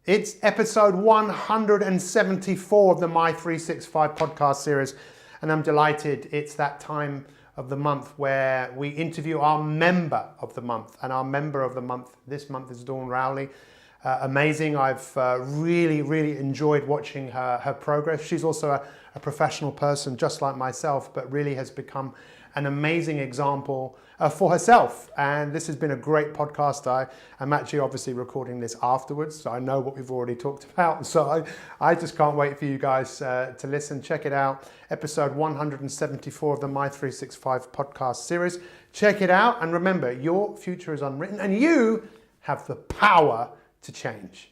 It's episode 174 of the My 365 podcast series, and I'm delighted it's that time of the month where we interview our member of the month, and our member of the month this month is Dawn Rowley. Amazing. I've really enjoyed watching her progress. She's also a professional person just like myself, but really has become an amazing example for herself. And this has been a great podcast. I'm actually obviously recording this afterwards, so I know what we've already talked about. So I just can't wait for you guys to listen. Check it out. Episode 174 of the My 365 podcast series. Check it out. And remember, your future is unwritten and you have the power to change.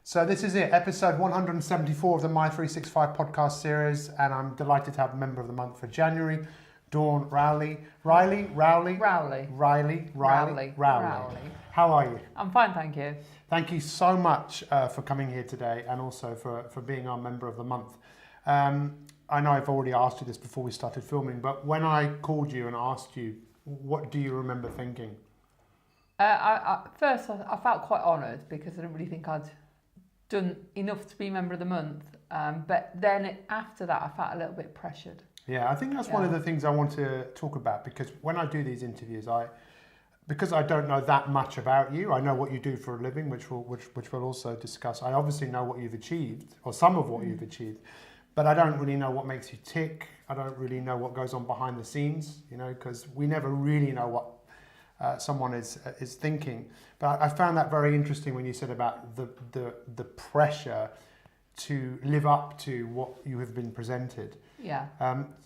So this is it, episode 174 of the My 365 podcast series, and I'm delighted to have a member of the month for January, Dawn Rowley. Rowley. How are you? I'm fine, thank you. Thank you so much for coming here today, and also for being our member of the month. I know I've already asked you this before we started filming, but when I called you and asked you, what do you remember thinking? First, I felt quite honoured because I didn't really think I'd done enough to be member of the month. But then after that, I felt a little bit pressured. Yeah, I think that's one of the things I want to talk about, because when I do these interviews, because I don't know that much about you, I know what you do for a living, which we'll also discuss. I obviously know what you've achieved, or some of what you've achieved, but I don't really know what makes you tick. I don't really know what goes on behind the scenes, because we never really know what someone is thinking. But I found that very interesting when you said about the pressure to live up to what you have been presented. Yeah.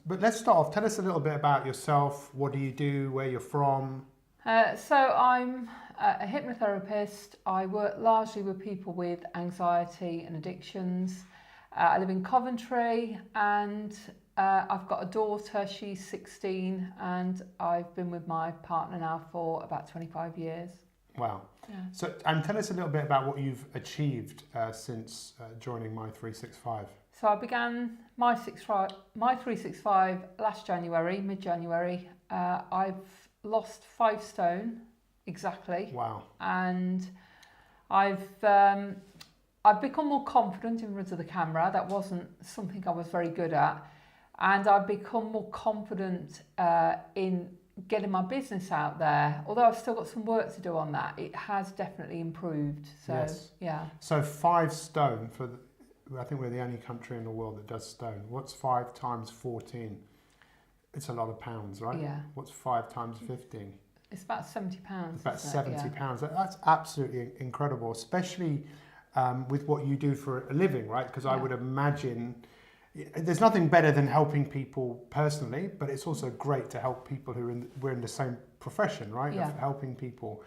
But let's start off. Tell us a little bit about yourself. What do you do? Where you're from? So I'm a hypnotherapist. I work largely with people with anxiety and addictions. I live in Coventry, and I've got a daughter. She's 16, and I've been with my partner now for about 25 years. Wow. Yeah. So, and tell us a little bit about what you've achieved since joining My 365. So I began My 365 last January, mid-January. I've lost 5 stone exactly. Wow. And I've become more confident in front of the camera. That wasn't something I was very good at. And I've become more confident in getting my business out there. Although I've still got some work to do on that, it has definitely improved. So, yes. Yeah. So 5 stone, I think we're the only country in the world that does stone. What's 5 times 14? It's a lot of pounds, right? Yeah. What's 5 times 15? It's about £70. It's about £70. Yeah. That's absolutely incredible, especially with what you do for a living, right? Because I would imagine there's nothing better than helping people personally, but it's also great to help people we're in the same profession, right? Yeah. Of helping people.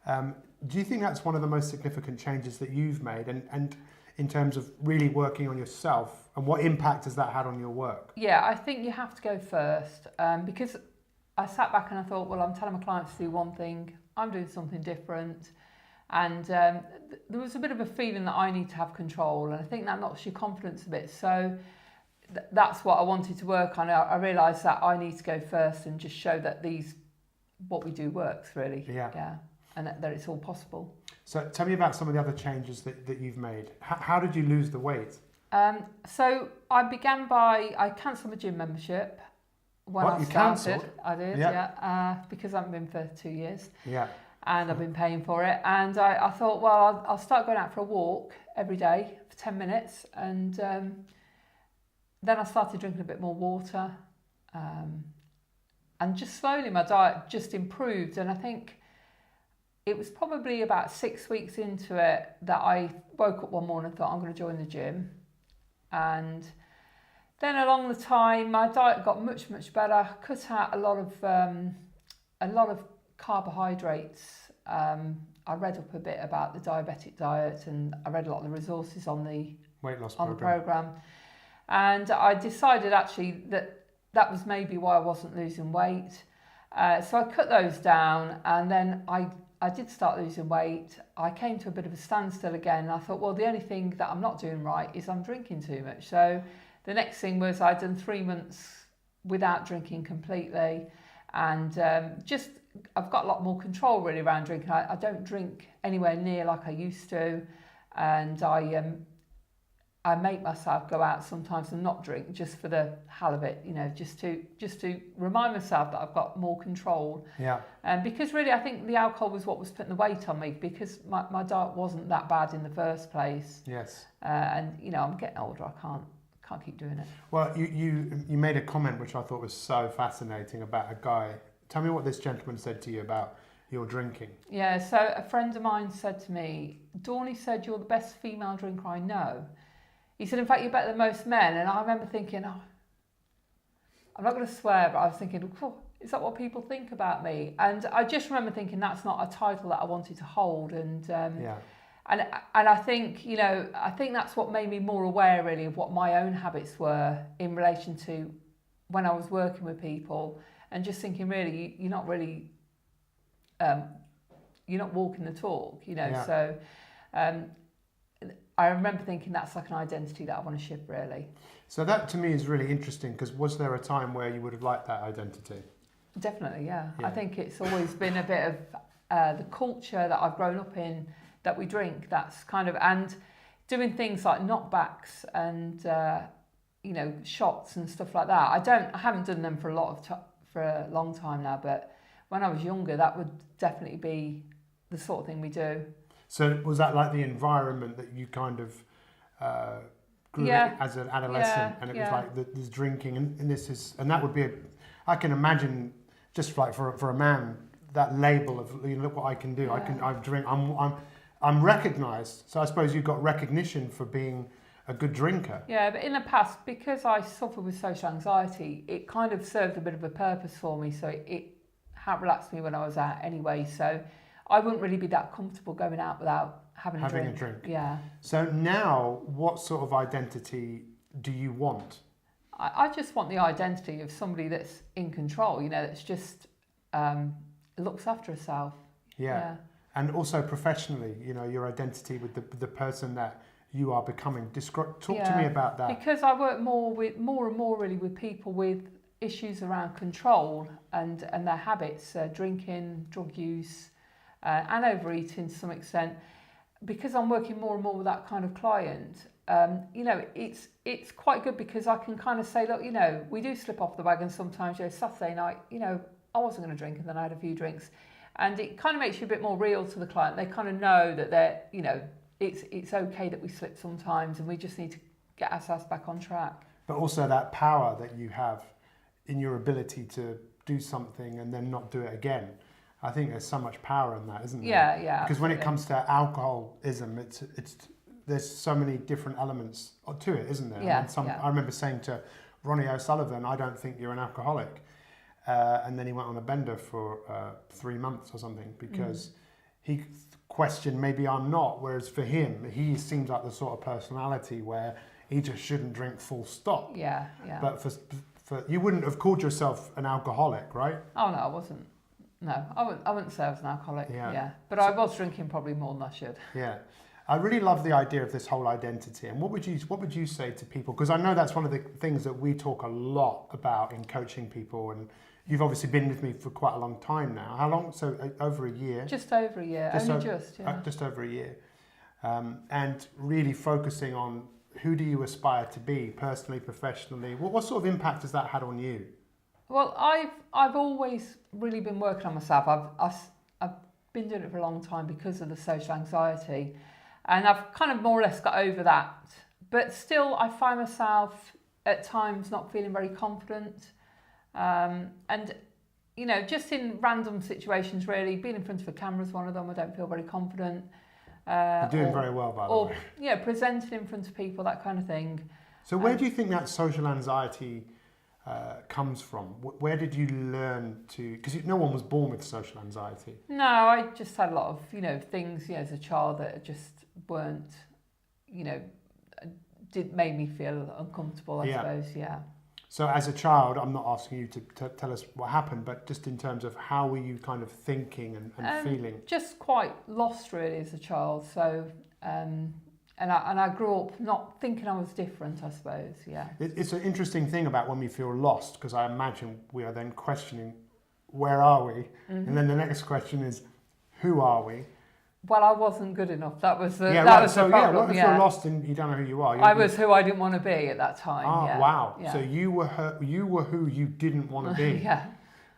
Do you think that's one of the most significant changes that you've made, and in terms of really working on yourself, and what impact has that had on your work? Yeah, I think you have to go first, because I sat back and I thought, well, I'm telling my clients to do one thing, I'm doing something different. And there was a bit of a feeling that I need to have control, and I think that knocks your confidence a bit. So that's what I wanted to work on. I realised that I need to go first and just show that what we do works, really. Yeah. And that it's all possible. So tell me about some of the other changes that you've made. How did you lose the weight? So I cancelled my gym membership when I started. Cancelled? I did, yeah. Because I haven't been for 2 years. Yeah. And I've been paying for it. And I thought, well, I'll start going out for a walk every day for 10 minutes. And then I started drinking a bit more water. And just slowly my diet just improved. And I think it was probably about 6 weeks into it that I woke up one morning and thought, I'm going to join the gym. And then along the time, my diet got much better. Cut out a lot of carbohydrates. I read up a bit about the diabetic diet, and I read a lot of the resources on the weight loss program. And I decided actually that was maybe why I wasn't losing weight. So I cut those down, and then I I did start losing weight. I came to a bit of a standstill again. And I thought, well, the only thing that I'm not doing right is I'm drinking too much. So the next thing was I'd done 3 months without drinking completely. And I've got a lot more control really around drinking. I don't drink anywhere near like I used to. And I make myself go out sometimes and not drink just for the hell of it, just to remind myself that I've got more control. Yeah. And because really I think the alcohol was what was putting the weight on me, because my diet wasn't that bad in the first place. Yes. And I'm getting older. I can't keep doing it. Well, you made a comment which I thought was so fascinating about a guy. Tell me what this gentleman said to you about your drinking. Yeah. So a friend of mine said to me, Dawn said, "You're the best female drinker I know." He said, in fact, you're better than most men. And I remember thinking, I'm not going to swear, but I was thinking, is that what people think about me? And I just remember thinking that's not a title that I wanted to hold. And and I think, I think that's what made me more aware really of what my own habits were in relation to when I was working with people, and just thinking really, you're not really, you're not walking the talk, Yeah. So I remember thinking that's like an identity that I want to shift really. So that to me is really interesting, because was there a time where you would have liked that identity? Definitely, yeah. I think it's always been a bit of the culture that I've grown up in, that we drink. That's kind of, and doing things like knockbacks and shots and stuff like that. I haven't done them for a long time now, but when I was younger, that would definitely be the sort of thing we do. So was that like the environment that you kind of grew in as an adolescent, and it was like this drinking, and that would be I can imagine, just like for a man, that label of look what I can do. I drink. I'm recognised. So I suppose you got recognition for being a good drinker. Yeah, but in the past, because I suffered with social anxiety, it kind of served a bit of a purpose for me. So it helped relax me when I was out anyway. So I wouldn't really be that comfortable going out without having a drink. Yeah. So now, what sort of identity do you want? I just want the identity of somebody that's in control, that's just looks after herself. Yeah. And also professionally, your identity with the person that you are becoming. Talk to me about that. Because I work more and more really with people with issues around control and their habits, drinking, drug use, and overeating to some extent. Because I'm working more and more with that kind of client, it's quite good, because I can kind of say, look, we do slip off the wagon sometimes. Saturday night, I wasn't going to drink, and then I had a few drinks, and it kind of makes you a bit more real to the client. They kind of know that it's okay that we slip sometimes, and we just need to get ourselves back on track. But also that power that you have in your ability to do something and then not do it again. I think there's so much power in that, isn't there? Yeah. Because absolutely. When it comes to alcoholism, it's there's so many different elements to it, isn't there? Yeah. I remember saying to Ronnie O'Sullivan, I don't think you're an alcoholic. And then he went on a bender for 3 months or something, because he questioned, maybe I'm not. Whereas for him, he seems like the sort of personality where he just shouldn't drink full stop. Yeah. But for you wouldn't have called yourself an alcoholic, right? Oh, no, I wasn't. No, I wouldn't say I was an alcoholic, but I was drinking probably more than I should. Yeah. I really love the idea of this whole identity. And what would you say to people? Because I know that's one of the things that we talk a lot about in coaching people. And you've obviously been with me for quite a long time now. How long? So over a year? Just over a year. Just over a year. And really focusing on who do you aspire to be personally, professionally? What sort of impact has that had on you? Well, I've always really been working on myself. I've been doing it for a long time because of the social anxiety, and I've kind of more or less got over that. But still, I find myself at times not feeling very confident, and just in random situations, really, being in front of a camera is one of them. I don't feel very confident. You're doing very well, by the way. Yeah, presenting in front of people, that kind of thing. So where do you think that social anxiety comes from? Where did you learn to... Because no one was born with social anxiety. No, I just had a lot of, things, as a child that just weren't, made me feel uncomfortable, I suppose, yeah. So as a child, I'm not asking you to tell us what happened, but just in terms of how were you kind of thinking and feeling? Just quite lost really as a child. So, and I grew up not thinking I was different, I suppose, yeah. It's an interesting thing about when we feel lost, because I imagine we are then questioning, where are we? Mm-hmm. And then the next question is, who are we? Well, I wasn't good enough. That was the Yeah, that right. was So the problem. what if you're lost and you don't know who you are? I was who I didn't want to be at that time. Oh, yeah. wow. Yeah. So you were who you didn't want to be. Yeah.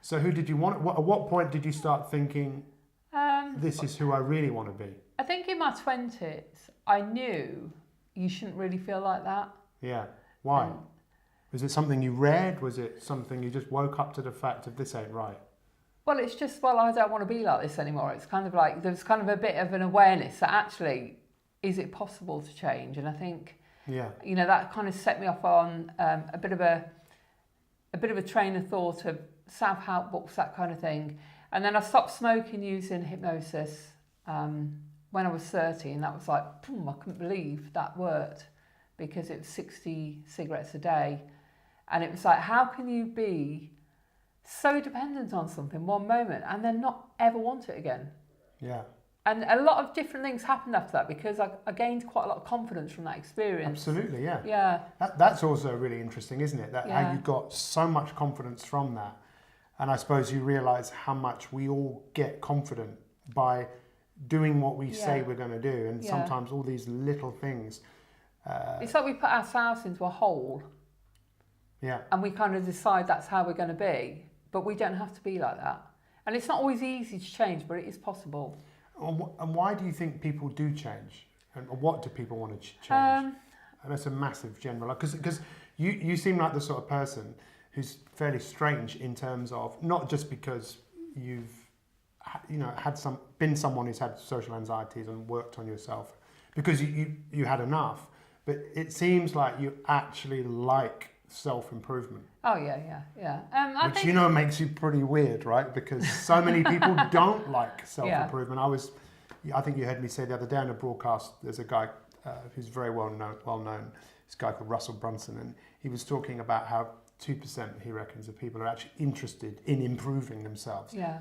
So who did you want? At what point did you start thinking, this is who I really want to be? I think in my 20s, I knew you shouldn't really feel like that. Yeah. Why? Was it something you read? Was it something you just woke up to the fact of this ain't right? Well, it's just, I don't want to be like this anymore. It's kind of like, there's kind of a bit of an awareness that actually, is it possible to change? And I think, that kind of set me off on a bit of a train of thought of self-help books, that kind of thing. And then I stopped smoking using hypnosis when I was 30, and that was like, I couldn't believe that worked, because it was 60 cigarettes a day. And it was like, how can you be so dependent on something one moment and then not ever want it again? Yeah. And a lot of different things happened after that, because I gained quite a lot of confidence from that experience. Absolutely, yeah. Yeah. That's also really interesting, isn't it? That how you got so much confidence from that. And I suppose you realise how much we all get confident by doing what we say we're going to do. And sometimes all these little things. It's like we put ourselves into a hole. Yeah. And we kind of decide that's how we're going to be. But we don't have to be like that. And it's not always easy to change, but it is possible. And why do you think people do change? And what do people want to change? And that's a massive general... Because you seem like the sort of person who's fairly strange in terms of, not just because you've been someone who's had social anxieties and worked on yourself, because you had enough, but it seems like you actually like self-improvement. Oh, yeah. Which, makes you pretty weird, right? Because so many people don't like self-improvement. I think you heard me say the other day on a broadcast, there's a guy who's very well known, this guy called Russell Brunson, and he was talking about how 2%, he reckons, of people are actually interested in improving themselves. Yeah.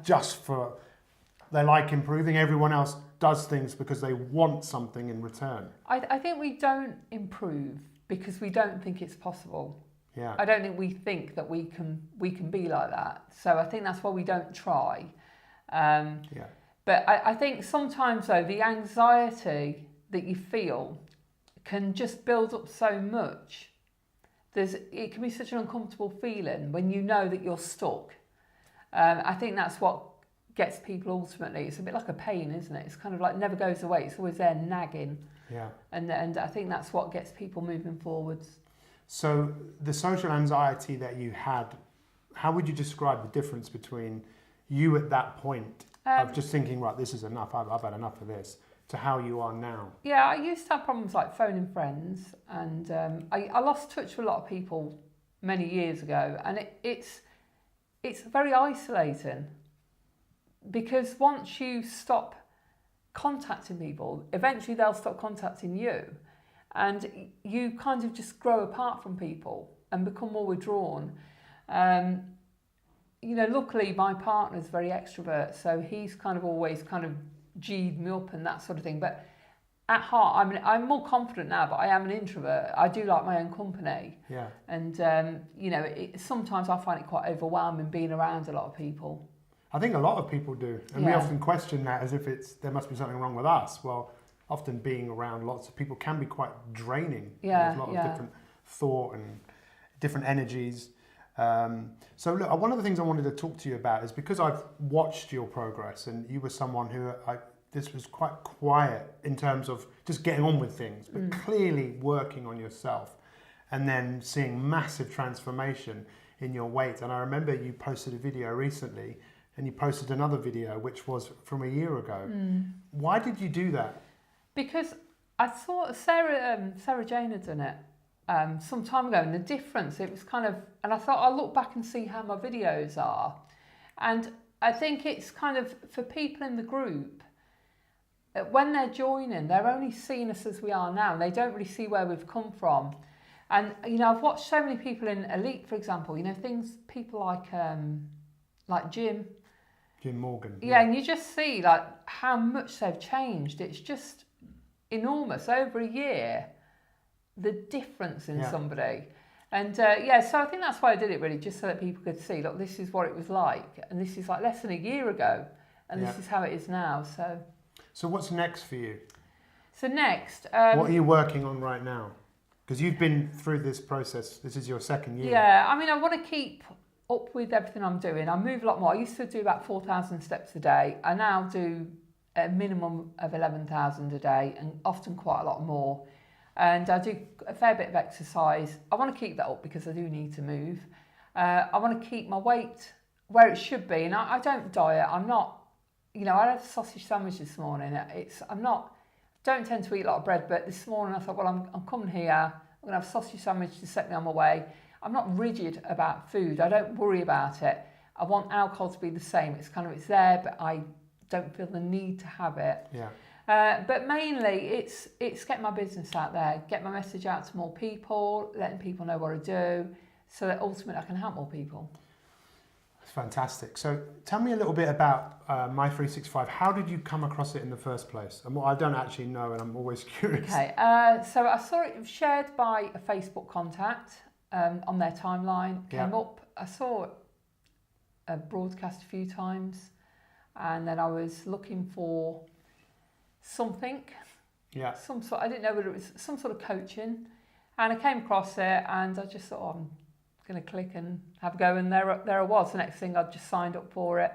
They like improving. Everyone else does things because they want something in return. I think we don't improve because we don't think it's possible. Yeah. I don't think we think that we can be like that. So I think that's why we don't try. But I think sometimes, though, the anxiety that you feel can just build up so much. It can be such an uncomfortable feeling when you know that you're stuck. I think that's what gets people ultimately. It's a bit like a pain, isn't it? It's kind of like never goes away. It's always there nagging. Yeah. And I think that's what gets people moving forwards. So the social anxiety that you had, how would you describe the difference between you at that point of just thinking, right, this is enough, I've had enough of this, to how you are now? Yeah, I used to have problems like phoning friends, and I lost touch with a lot of people many years ago, and it's very isolating, because once you stop contacting people, eventually they'll stop contacting you, and you kind of just grow apart from people and become more withdrawn. Luckily my partner's very extrovert, so he's kind of always kind of G'd me up and that sort of thing. But at heart, I'm more confident now, but I am an introvert. I do like my own company. Yeah. And, sometimes I find it quite overwhelming being around a lot of people. I think a lot of people do. And we often question that as if there must be something wrong with us. Well, often being around lots of people can be quite draining. Yeah, There's a lot of different thought and different energies. So look, one of the things I wanted to talk to you about is because I've watched your progress, and you were someone who this was quite quiet in terms of just getting on with things, but clearly working on yourself, and then seeing massive transformation in your weight. And I remember you posted a video recently, and you posted another video which was from a year ago. Why did you do that? Because I thought Sarah Jane had done it some time ago, and the difference, it was kind of, and I thought I'll look back and see how my videos are. And I think it's kind of, for people in the group, when they're joining, they're only seeing us as we are now. They don't really see where we've come from. And I've watched so many people in Elite, for example. People like Jim Morgan. Yeah, and you just see like how much they've changed. It's just enormous over a year, the difference in somebody. And so I think that's why I did it really, just so that people could see, look, this is what it was like, and this is like less than a year ago, and this is how it is now. So what's next for you? So next, what are you working on right now? Because you've been through this process. This is your second year. Yeah, I mean, I want to keep up with everything I'm doing. I move a lot more. I used to do about 4,000 steps a day. I now do a minimum of 11,000 a day, and often quite a lot more. And I do a fair bit of exercise. I want to keep that up because I do need to move. I want to keep my weight where it should be, and I don't diet. I'm not, I had a sausage sandwich this morning. Don't tend to eat a lot of bread, but this morning I thought, well, I'm coming here. I'm going to have a sausage sandwich to set me on my way. I'm not rigid about food. I don't worry about it. I want alcohol to be the same. It's there, but I don't feel the need to have it. Yeah. But mainly it's get my business out there, get my message out to more people, letting people know what I do, so that ultimately I can help more people. That's fantastic. So tell me a little bit about My365. How did you come across it in the first place? And what I don't actually know, and I'm always curious. Okay, so I saw it shared by a Facebook contact on their timeline, came up. I saw a broadcast a few times, and then I was looking for something, some sort. I didn't know whether it was some sort of coaching, and I came across it, and I just thought, I'm going to click and have a go, and there I was. The next thing, I just signed up for it,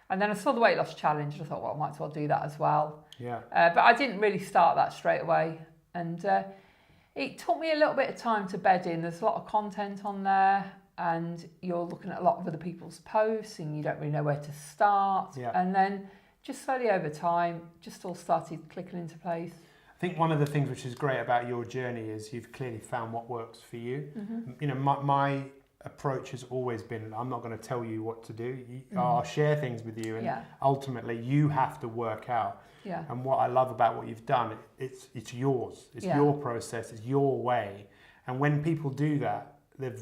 and then I saw the weight loss challenge, and I thought, well, I might as well do that as well. But I didn't really start that straight away, and it took me a little bit of time to bed in. There's a lot of content on there, and you're looking at a lot of other people's posts, and you don't really know where to start, and then just slowly over time, just all started clicking into place. I think one of the things which is great about your journey is you've clearly found what works for you. My approach has always been, I'm not going to tell you what to do. I'll share things with you, and ultimately you have to work out. And what I love about what you've done, it's yours. It's your process. It's your way. And when people do that, they're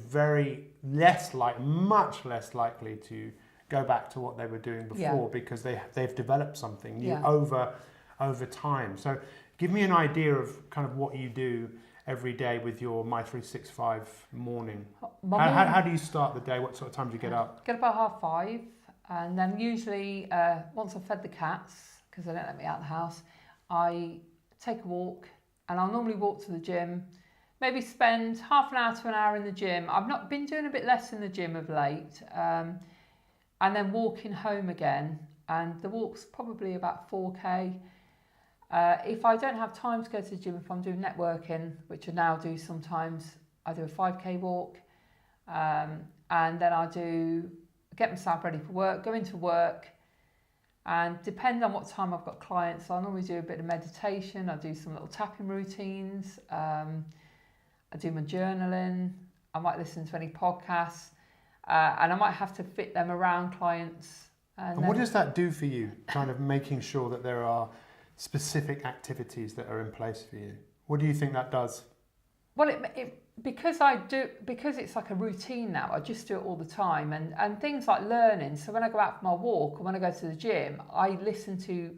much less likely to go back to what they were doing before, because they've developed something new over time. So give me an idea of kind of what you do every day with your My365 morning. How do you start the day? What sort of time do you get up? Get up at 5:30, and then usually once I've fed the cats, because they don't let me out of the house, I take a walk, and I'll normally walk to the gym, maybe spend half an hour to an hour in the gym. I've not been doing a bit less in the gym of late, and then walking home again, and the walk's probably about 4k. If I don't have time to go to the gym, if I'm doing networking, which I now do sometimes, I do a 5k walk, and then I get myself ready for work, go into work, and depending on what time I've got clients, I normally do a bit of meditation, I do some little tapping routines, I do my journaling, I might listen to any podcasts, and I might have to fit them around clients. And what does that do for you, kind of making sure that there are specific activities that are in place for you? What do you think that does? Well, because it's like a routine now, I just do it all the time, and things like learning. So when I go out for my walk or when I go to the gym, I listen to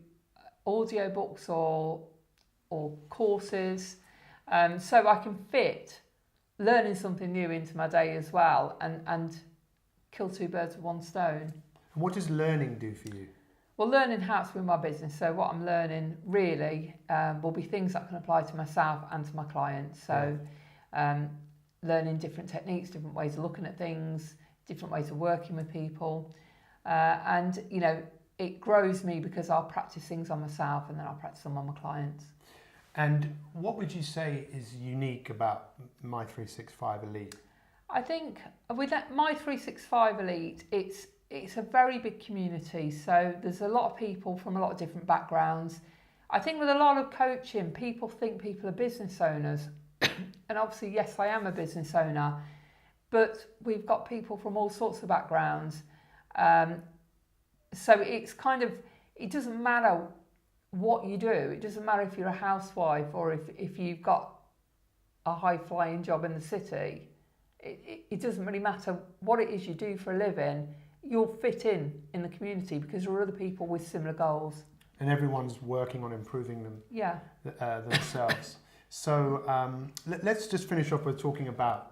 audiobooks or courses, so I can fit learning something new into my day as well, and kill two birds with one stone. And what does learning do for you? Well, learning how to win my business. So what I'm learning really will be things that I can apply to myself and to my clients. So learning different techniques, different ways of looking at things, different ways of working with people. And, it grows me because I'll practice things on myself and then I'll practice them on my clients. And what would you say is unique about My365 Elite? I think with My365 Elite, it's a very big community, so there's a lot of people from a lot of different backgrounds. I think with a lot of coaching, people think people are business owners, and obviously, yes, I am a business owner, but we've got people from all sorts of backgrounds. So it's kind of, it doesn't matter what you do. It doesn't matter if you're a housewife or if you've got a high-flying job in the city, it doesn't really matter what it is you do for a living. You'll fit in the community because there are other people with similar goals. And everyone's working on improving them themselves. So let's just finish off with talking about,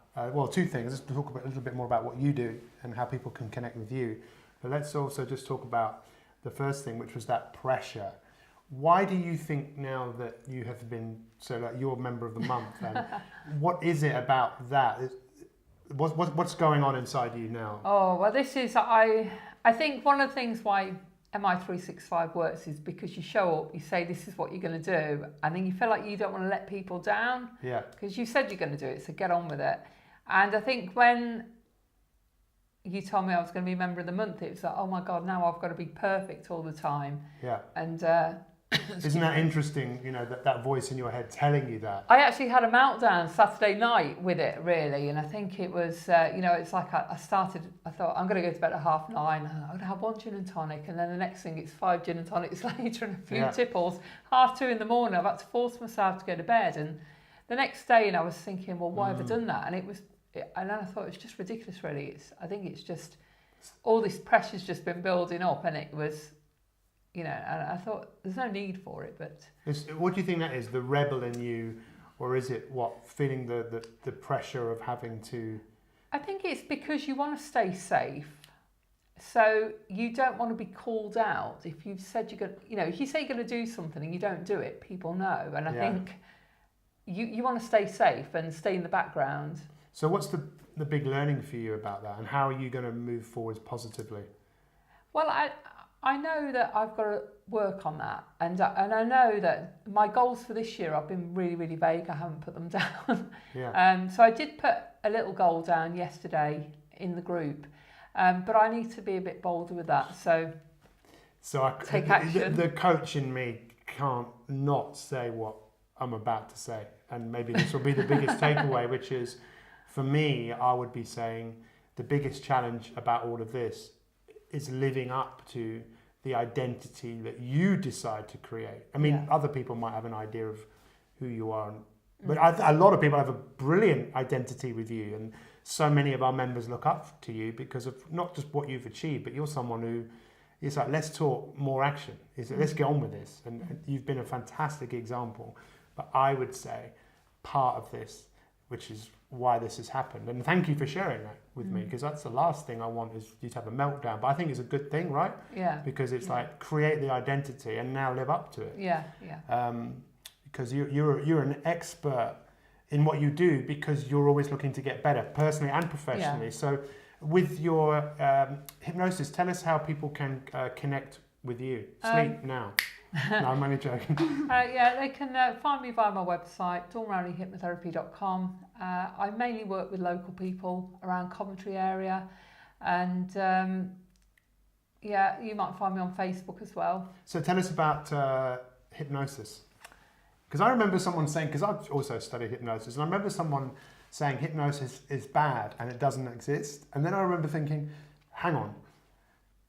two things. Let's talk a little bit more about what you do and how people can connect with you. But let's also just talk about the first thing, which was that pressure. Why do you think now that you have been, you're a member of the month, and what is it about that? What's going on inside you now? Oh, well, this is, I think one of the things why MI365 works is because you show up, you say this is what you're going to do, and then you feel like you don't want to let people down. Yeah. Because you said you're going to do it, so get on with it. And I think when you told me I was going to be a member of the month, it was like, oh my God, now I've got to be perfect all the time. Yeah. And isn't that interesting, that voice in your head telling you that? I actually had a meltdown Saturday night with it, really, and I think it was, it's like I thought, I'm going to go to bed at 9:30, I'm going to have one gin and tonic, and then the next thing it's 5 gin and tonics later and a few tipples. 2:30 in the morning, I've had to force myself to go to bed, and the next day, and I was thinking, well, why have I done that? And then I thought, it's just ridiculous, really. I think it's just, all this pressure's just been building up, and it was... and I thought there's no need for it, but... What do you think that is, the rebel in you, or is it feeling the pressure of having to... I think it's because you want to stay safe, so you don't want to be called out. If you've said you're going to, if you say you're going to do something and you don't do it, people know, and I think you want to stay safe and stay in the background. So what's the big learning for you about that, and how are you going to move forwards positively? Well, I know that I've got to work on that, and I know that my goals for this year, I've been really, really vague. I haven't put them down. Yeah. So I did put a little goal down yesterday in the group, but I need to be a bit bolder with that. So take action. The coach in me can't not say what I'm about to say, and maybe this will be the biggest takeaway, which is, for me, I would be saying the biggest challenge about all of this is living up to the identity that you decide to create. I mean, other people might have an idea of who you are, but a lot of people have a brilliant identity with you, and so many of our members look up to you because of not just what you've achieved, but you're someone who is like, let's talk more action. Let's get on with this. And you've been a fantastic example. But I would say part of this, which is why this has happened, and thank you for sharing that with me, because that's the last thing I want is you to have a meltdown. But I think it's a good thing, right? Yeah. Because it's like, create the identity and now live up to it. Yeah. Because you're an expert in what you do, because you're always looking to get better personally and professionally. So with your hypnosis, tell us how people can connect with you. Sleep now. No, I'm only joking. They can find me via my website, dawnrowleyhypnotherapy.com. I mainly work with local people around Coventry area, and you might find me on Facebook as well. So tell us about hypnosis. Because I remember someone saying, because I've also studied hypnosis, and I remember someone saying hypnosis is bad and it doesn't exist. And then I remember thinking, hang on,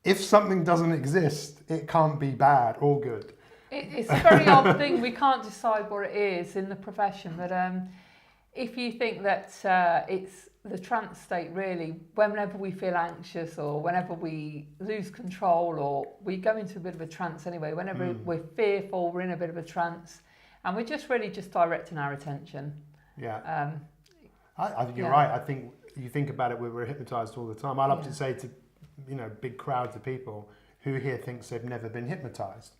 if something doesn't exist, it can't be bad or good. It's a very odd thing. We can't decide what it is in the profession. But if you think that it's the trance state, really, whenever we feel anxious or whenever we lose control or we go into a bit of a trance anyway, whenever we're fearful, we're in a bit of a trance, and we're just really just directing our attention. Yeah. I think you're right. I think you think about it, we're hypnotised all the time. I love to say to big crowds of people, who here thinks they've never been hypnotised?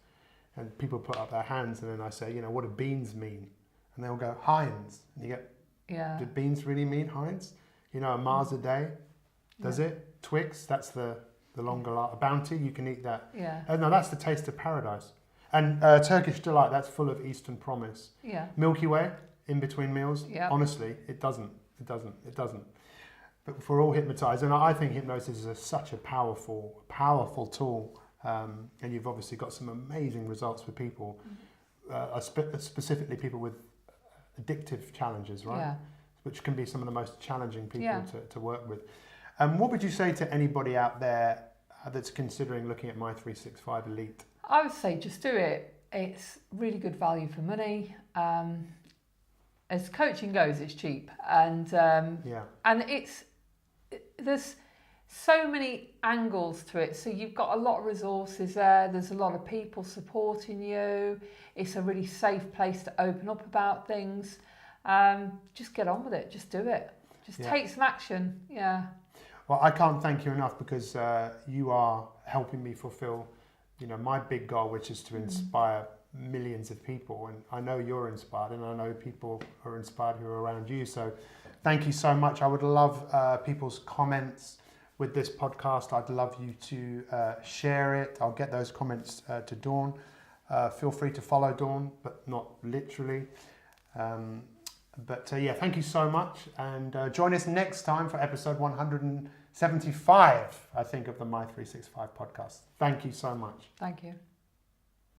And people put up their hands, and then I say, what do beans mean? And they'll go, Heinz. And you go, do beans really mean Heinz? A Mars a day, does it? Twix, that's the longer life. Bounty, you can eat that. Yeah. No, that's the taste of paradise. And Turkish Delight, that's full of Eastern promise. Yeah. Milky Way, in between meals, honestly, it doesn't. But we're all hypnotised, and I think hypnosis is such a powerful tool. And you've obviously got some amazing results with people, specifically people with addictive challenges, right? Yeah. Which can be some of the most challenging people to work with. What would you say to anybody out there that's considering looking at MI365 Elite? I would say just do it. It's really good value for money. as coaching goes, it's cheap, and there's so many angles to it. So you've got a lot of resources there. There's a lot of people supporting you. It's a really safe place to open up about things. Just get on with it. Just do it. Just take some action. Yeah. Well, I can't thank you enough, because you are helping me fulfill, my big goal, which is to inspire millions of people. And I know you're inspired, and I know people are inspired who are around you. So thank you so much. I would love people's comments with this podcast. I'd love you to share it. I'll get those comments to Dawn. Feel free to follow Dawn, but not literally. Thank you so much, and join us next time for episode 175, I think, of the My365 podcast. Thank you so much. Thank you.